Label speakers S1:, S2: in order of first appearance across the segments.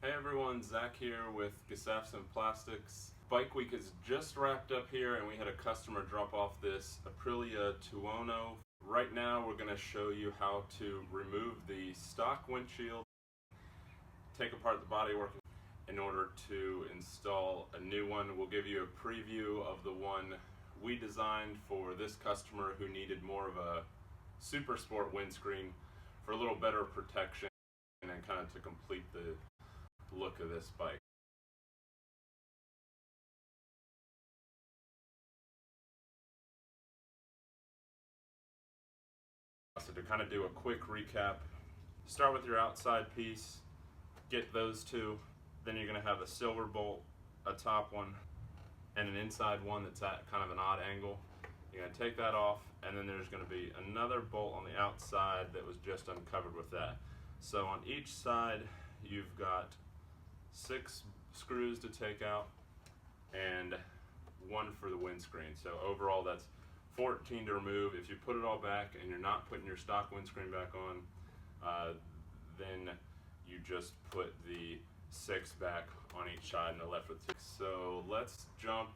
S1: Hey everyone, Zach here with Gesafts and Plastics. Bike Week is just wrapped up here and we had a customer drop off this Aprilia Tuono. Right now we're going to show you how to remove the stock windshield, take apart the bodywork in order to install a new one. We'll give you a preview of the one we designed for this customer who needed more of a super sport windscreen for a little better protection and kind of to complete the look of this bike. So to kind of do a quick recap, start with your outside piece, get those two, then you're going to have a silver bolt, a top one, and an inside one that's at kind of an odd angle. You're going to take that off, and then there's going to be another bolt on the outside that was just uncovered with that. So on each side you've got 6 screws to take out and 1 for the windscreen. So overall that's 14 to remove. If you put it all back and you're not putting your stock windscreen back on, then you just put the 6 back on each side and are left with 2. So let's jump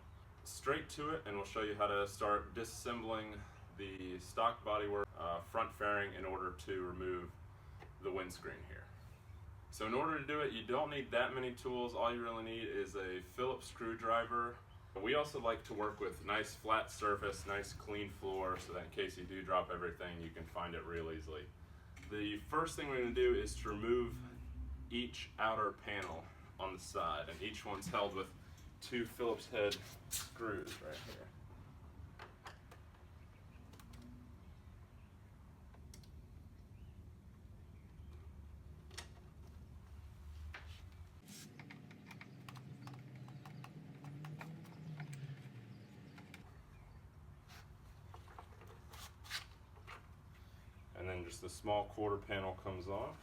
S1: straight to it and we'll show you how to start disassembling the stock bodywork front fairing in order to remove the windscreen here. So in order to do it, you don't need that many tools. All you really need is a Phillips screwdriver. We also like to work with nice flat surface, nice clean floor, so that in case you do drop everything, you can find it real easily. The first thing we're going to do is to remove each outer panel on the side, and each one's held with 2 Phillips head screws right here. And then just the small quarter panel comes off.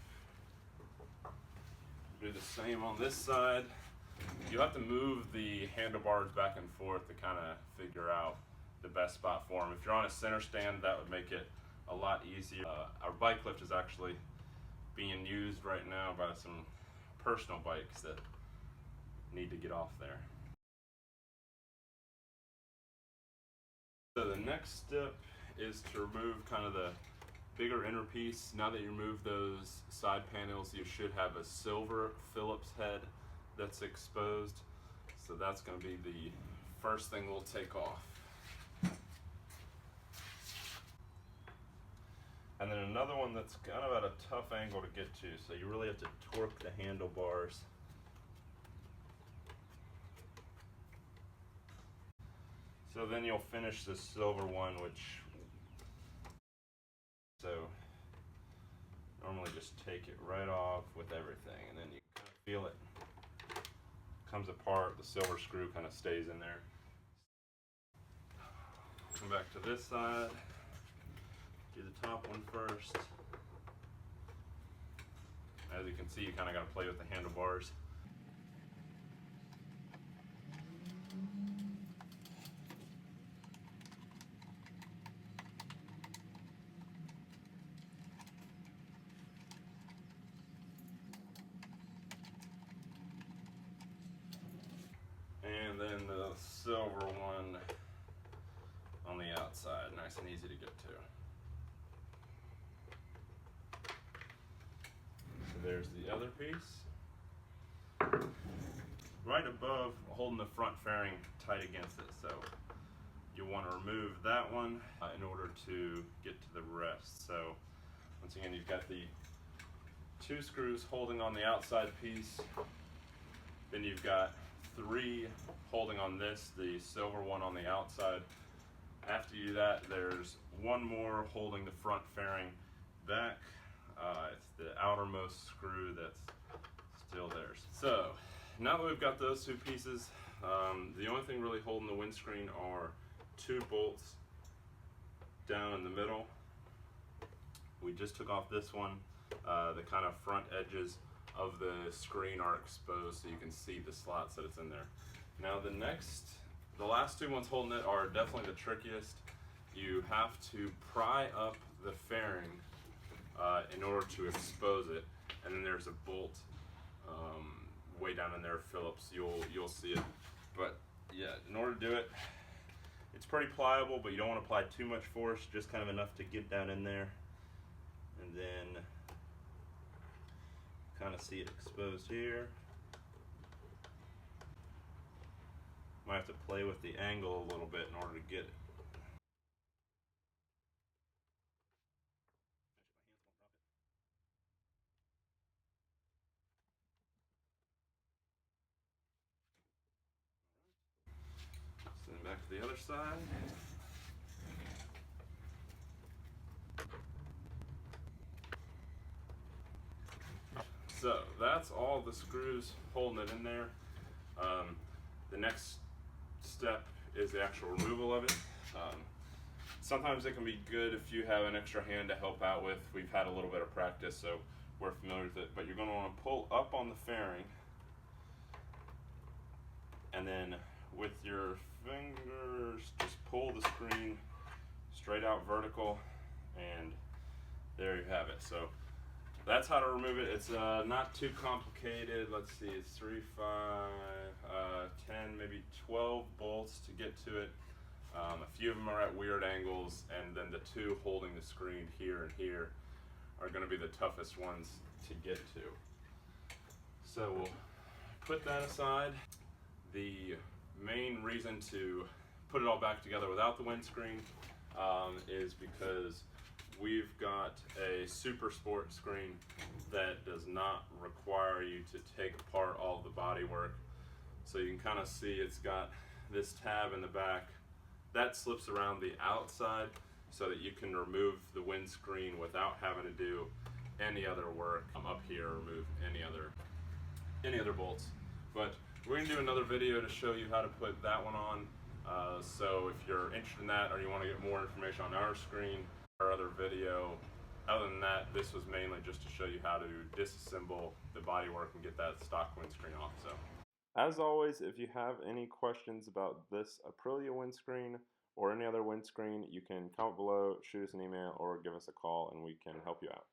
S1: Do the same on this side. You have to move the handlebars back and forth to kind of figure out the best spot for them. If you're on a center stand, that would make it a lot easier. Our bike lift is actually being used right now by some personal bikes that need to get off there. So the next step is to remove kind of the bigger inner piece. Now that you remove those side panels, you should have a silver Phillips head that's exposed. So that's going to be the first thing we'll take off. And then another one that's kind of at a tough angle to get to, so you really have to torque the handlebars. So then you'll finish the silver one, which so normally just take it right off with everything, and then you kind of feel it comes apart. The silver screw kind of stays in there. Come back to this side. Do the top one first. As you can see, you kind of got to play with the handlebars. And then the silver one on the outside, nice and easy to get to. So there's the other piece. Right above, holding the front fairing tight against it. So you want to remove that one in order to get to the rest. So once again, you've got the 2 screws holding on the outside piece. Then you've got 3 holding on this, the silver one on the outside. After you do that, there's 1 more holding the front fairing back. It's the outermost screw that's still there. So now that we've got those 2 pieces, the only thing really holding the windscreen are 2 bolts down in the middle. We just took off this one. The kind of front edges of the screen are exposed so you can see the slots that it's in there. Now the last 2 ones holding it are definitely the trickiest. You have to pry up the fairing in order to expose it, and then there's a bolt way down in there, Phillips, you'll see it. But yeah, in order to do it, it's pretty pliable, but you don't want to apply too much force, just kind of enough to get down in there. And then kind of see it exposed here. Might have to play with the angle a little bit in order to get it. Send back to the other side. So that's all the screws holding it in there. The next step is the actual removal of it. Sometimes it can be good if you have an extra hand to help out with. We've had a little bit of practice, so we're familiar with it. But you're going to want to pull up on the fairing, and then with your fingers just pull the screen straight out vertical, and there you have it. So that's how to remove it. It's not too complicated. Let's see, it's 3, 5, 10, maybe 12 bolts to get to it. A few of them are at weird angles, and then the two holding the screen here and here are going to be the toughest ones to get to. So we'll put that aside. The main reason to put it all back together without the windscreen is because we've got a super sport screen that does not require you to take apart all of the bodywork. So you can kind of see it's got this tab in the back that slips around the outside so that you can remove the windscreen without having to do any other work up here, remove any other bolts. But we're going to do another video to show you how to put that one on. So if you're interested in that, or you want to get more information on our screen, our other video. Other than that, this was mainly just to show you how to disassemble the bodywork and get that stock windscreen off. So, as always, if you have any questions about this Aprilia windscreen or any other windscreen, you can comment below, shoot us an email, or give us a call, and we can help you out.